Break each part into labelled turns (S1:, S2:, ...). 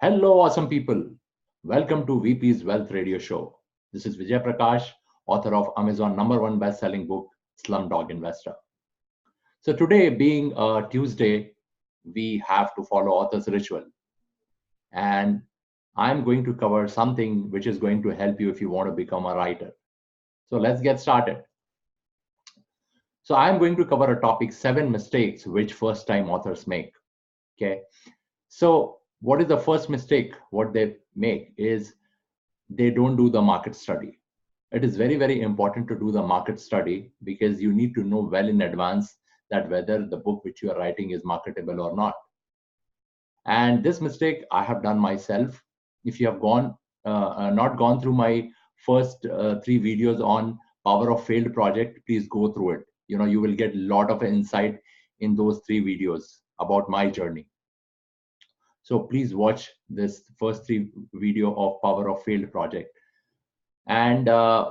S1: Hello, awesome people. Welcome to VP's Wealth Radio Show. This is Vijay Prakash, author of Amazon #1 best-selling book, Slumdog Investor. So today, being a Tuesday, we have to follow author's ritual. And I'm going to cover something which is going to help you if you want to become a writer. So let's get started. So I'm going to cover a topic, 7 mistakes which first-time authors make. Okay. So what is the first mistake? What they make is they don't do the market study. It is very, very important to do the market study because you need to know well in advance that whether the book which you are writing is marketable or not. And this mistake I have done myself. If you have not gone through my first 3 videos on power of failed project, please go through it. You will get a lot of insight in those 3 videos about my journey. So please watch this first 3 video of power of failed project. And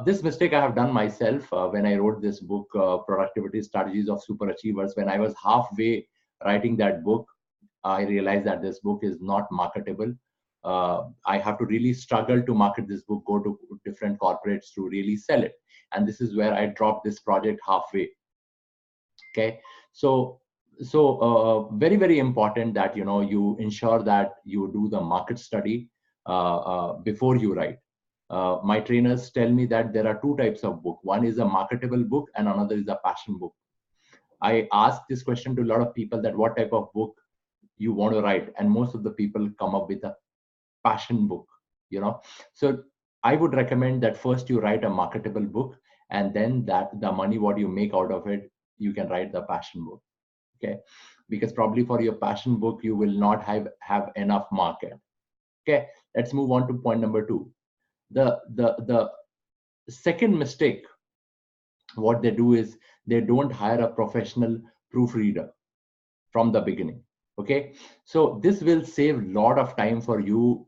S1: this mistake I have done myself when I wrote this book, Productivity Strategies of Super Achievers. When I was halfway writing that book, I realized that this book is not marketable. I have to really struggle to market this book, go to different corporates to really sell it. And this is where I dropped this project halfway. Okay, so very, very important that you ensure that you do the market study before you write. My trainers tell me that there are 2 types of book. One is a marketable book and another is a passion book. I ask this question to a lot of people that what type of book you want to write, and most of the people come up with a passion book. So I would recommend that first you write a marketable book, and then that the money what you make out of it, you can write the passion book. Okay, because probably for your passion book you will not have enough market. Okay, let's move on to point number 2. The second mistake, what they do is they don't hire a professional proofreader from the beginning. Okay, so this will save a lot of time for you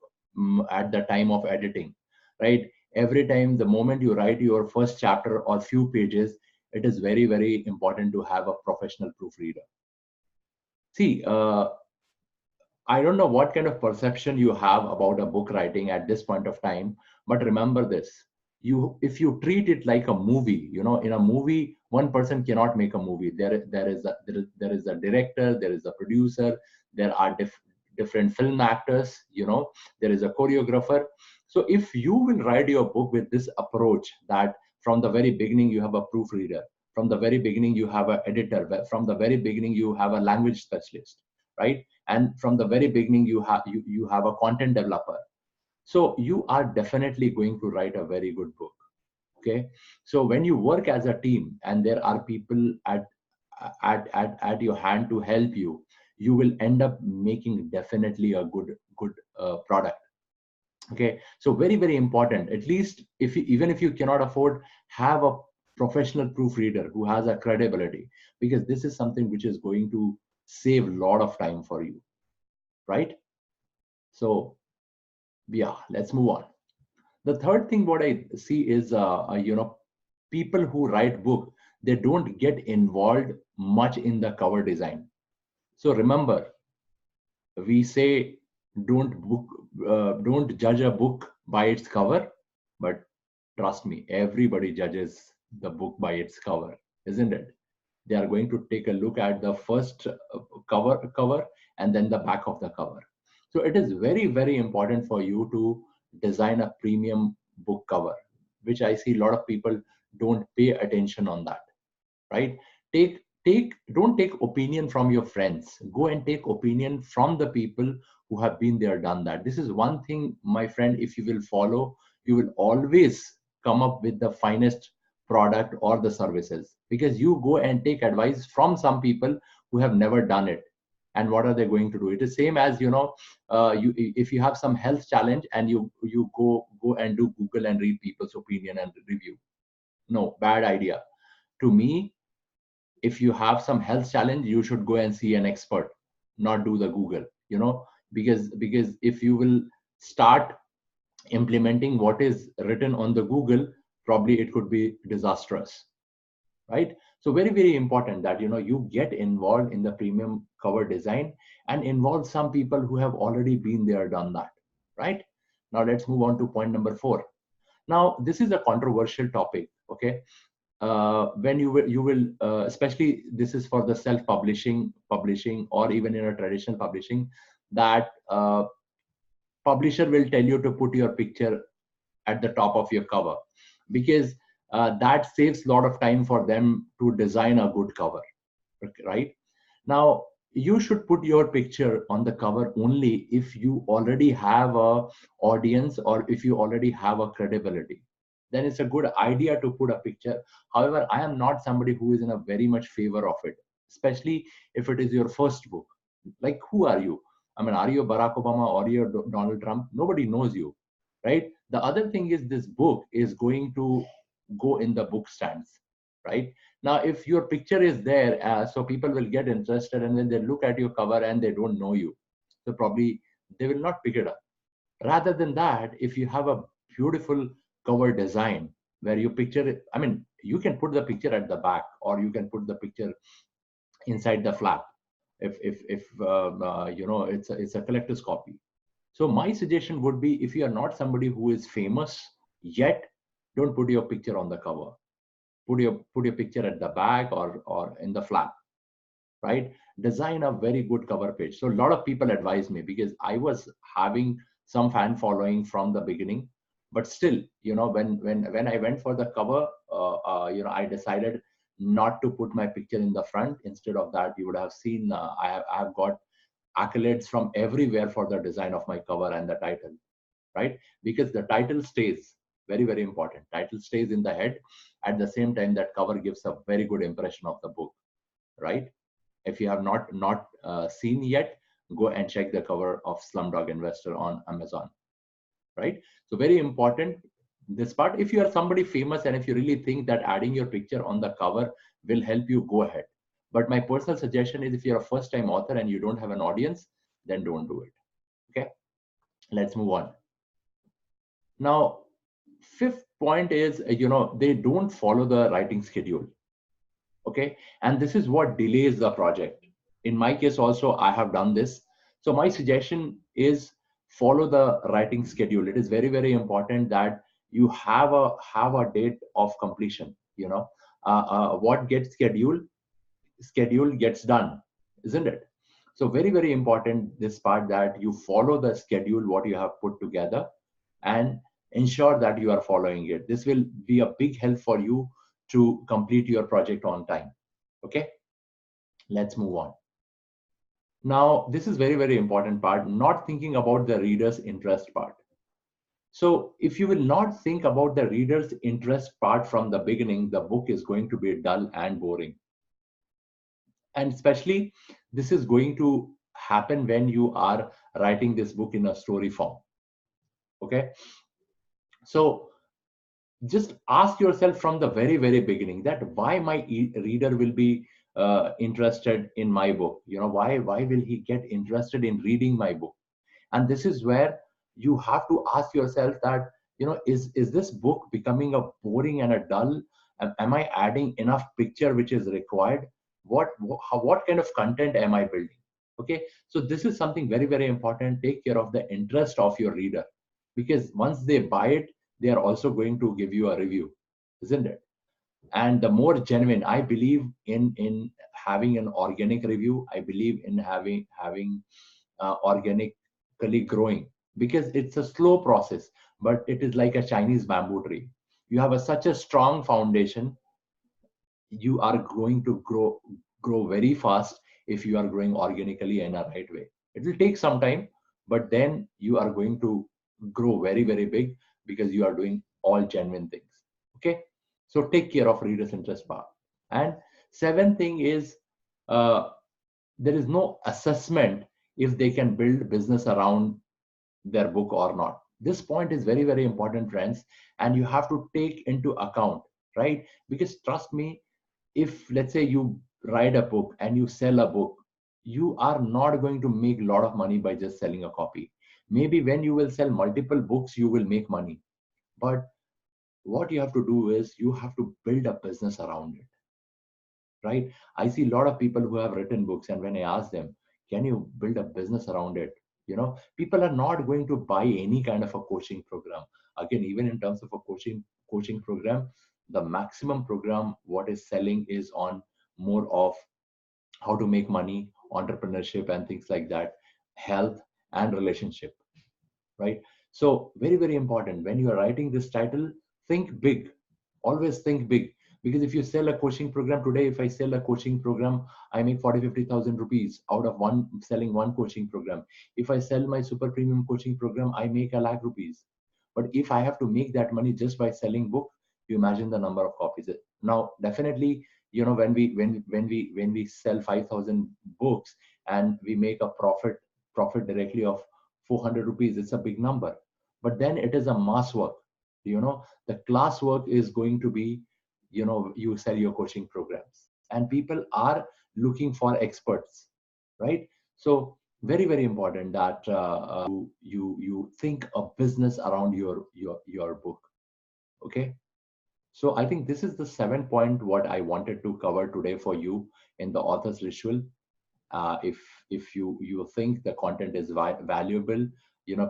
S1: at the time of editing, right? Every time, the moment you write your first chapter or few pages, it is very, very important to have a professional proofreader. See, I don't know what kind of perception you have about a book writing at this point of time, but remember this. If you treat it like a movie, in a movie, one person cannot make a movie. There is a director, there is a producer, there are different film actors, there is a choreographer. So if you will write your book with this approach, that from the very beginning you have a proofreader, from the very beginning you have an editor, from the very beginning you have a language specialist, right? And from the very beginning you have a content developer, so you are definitely going to write a very good book. Okay, so when you work as a team and there are people at your hand to help you, you will end up making definitely a good product. Okay, so very, very important, at least even if you cannot afford, have a professional proofreader who has a credibility, because this is something which is going to save a lot of time for you, right? So yeah, let's move on. The third thing what I see is people who write book, they don't get involved much in the cover design. So remember, we say don't judge a book by its cover, but trust me, everybody judges the book by its cover, isn't it? They are going to take a look at the first cover and then the back of the cover. So it is very, very important for you to design a premium book cover, which I see a lot of people don't pay attention on that, right? Don't take opinion from your friends. Go and take opinion from the people who have been there, done that. This is one thing, my friend, if you will follow, you will always come up with the finest product or the services, because you go and take advice from some people who have never done it. And what are they going to do? It is same as if you have some health challenge and you go and do Google and read people's opinion and review. No, bad idea. To me, if you have some health challenge, you should go and see an expert, not do the Google, because if you will start implementing what is written on the Google, probably it could be disastrous, right? So very, very important that, you get involved in the premium cover design and involve some people who have already been there, done that, right? Now let's move on to point number 4. Now, this is a controversial topic, okay? When you will especially this is for the publishing, or even in a traditional publishing, that publisher will tell you to put your picture at the top of your cover, because that saves a lot of time for them to design a good cover, right? Now, you should put your picture on the cover only if you already have a audience, or if you already have a credibility. Then it's a good idea to put a picture. However, I am not somebody who is in a very much favor of it, especially if it is your first book. Like, who are you? I mean, are you Barack Obama or you're Donald Trump? Nobody knows you, right? The other thing is, this book is going to go in the book stands, right? Now, if your picture is there, so people will get interested, and when they look at your cover and they don't know you, so probably they will not pick it up. Rather than that, if you have a beautiful cover design where you picture it, I mean, you can put the picture at the back, or you can put the picture inside the flap, if it's a collector's copy. So my suggestion would be, if you are not somebody who is famous yet, don't put your picture on the cover. Put your picture at the back, or in the flap, right? Design a very good cover page. So a lot of people advise me, because I was having some fan following from the beginning, but still, when I went for the cover, I decided not to put my picture in the front. Instead of that, you would have seen I have got accolades from everywhere for the design of my cover and the title, right? Because the title stays, very, very important. Title stays in the head. At the same time, that cover gives a very good impression of the book, right? If you have not seen yet, go and check the cover of Slumdog Investor on Amazon, right? So very important, this part. If you are somebody famous, and if you really think that adding your picture on the cover will help you, go ahead. But my personal suggestion is, if you're a first time author and you don't have an audience, then don't do it. Okay, let's move on. Now, fifth point is, they don't follow the writing schedule. Okay, and this is what delays the project. In my case also, I have done this. So my suggestion is, follow the writing schedule. It is very, very important that you have a date of completion. What gets scheduled gets done, isn't it? So very, very important, this part, that you follow the schedule what you have put together, and ensure that you are following it. This will be a big help for you to complete your project on time. Okay, let's move on. Now, this is very, very important part, not thinking about the reader's interest part. So if you will not think about the reader's interest part from the beginning, the book is going to be dull and boring. And especially, this is going to happen when you are writing this book in a story form. Okay, so just ask yourself from the very, very beginning, that why my reader will be interested in my book. Why will he get interested in reading my book? And this is where you have to ask yourself that, is this book becoming a boring and a dull? Am I adding enough picture which is required? What kind of content am I building? Okay, so this is something very, very important. Take care of the interest of your reader, because once they buy it, they are also going to give you a review, isn't it? And the more genuine, I believe in having an organic review. I believe in having organically growing, because it's a slow process, but it is like a Chinese bamboo tree. You have such a strong foundation, you are going to grow very fast if you are growing organically in a right way. It will take some time, but then you are going to grow very, very big, because you are doing all genuine things. Okay, so take care of readers interest part. And seventh thing is, there is no assessment if they can build business around their book or not. This point is very, very important, friends, and you have to take into account, right? Because trust me, if let's say you write a book and you sell a book, you are not going to make a lot of money by just selling a copy. Maybe when you will sell multiple books, you will make money. But what you have to do is, you have to build a business around it. right? I see a lot of people who have written books, and when I ask them, can you build a business around it? People are not going to buy any kind of a coaching program. Again, even in terms of a coaching program, the maximum program what is selling is on more of how to make money, entrepreneurship, and things like that, health and relationship, right? So very, very important when you are writing this title, think big. Always think big. Because if you sell a coaching program today, if I sell a coaching program, I make 40, 50,000 rupees out of selling one coaching program. If I sell my super premium coaching program, I make a lakh rupees. But if I have to make that money just by selling book, you imagine the number of copies. Now, definitely, when we sell 5,000 books and we make a profit directly of 400 rupees, it's a big number. But then it is a mass work. The class work is going to be, you sell your coaching programs, and people are looking for experts, right? So very, very important that you think a business around your book. Okay. So I think this is the 7 point what I wanted to cover today for you in the author's ritual. If you think the content is valuable,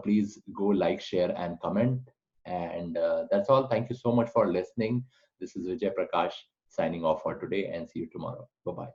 S1: please go like, share, and comment. And that's all. Thank you so much for listening. This is Vijay Prakash signing off for today, and see you tomorrow. Bye bye.